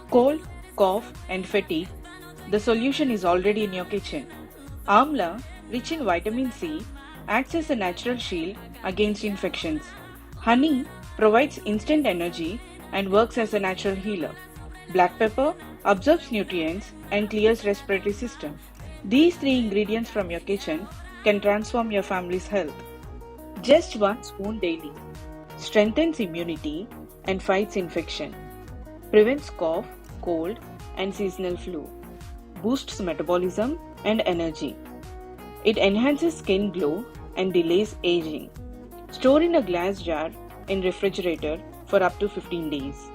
Cold, cough, and fatigue, the solution is already in your kitchen. Amla, rich in vitamin C, acts as a natural shield against infections. Honey provides instant energy and works as a natural healer. Black pepper absorbs nutrients and clears respiratory system. These three ingredients from your kitchen can transform your family's health. Just 1 spoon daily strengthens immunity and fights infection, prevents cough, cold, and seasonal flu, boosts metabolism and energy. It enhances skin glow and delays aging. Store in a glass jar in refrigerator for up to 15 days.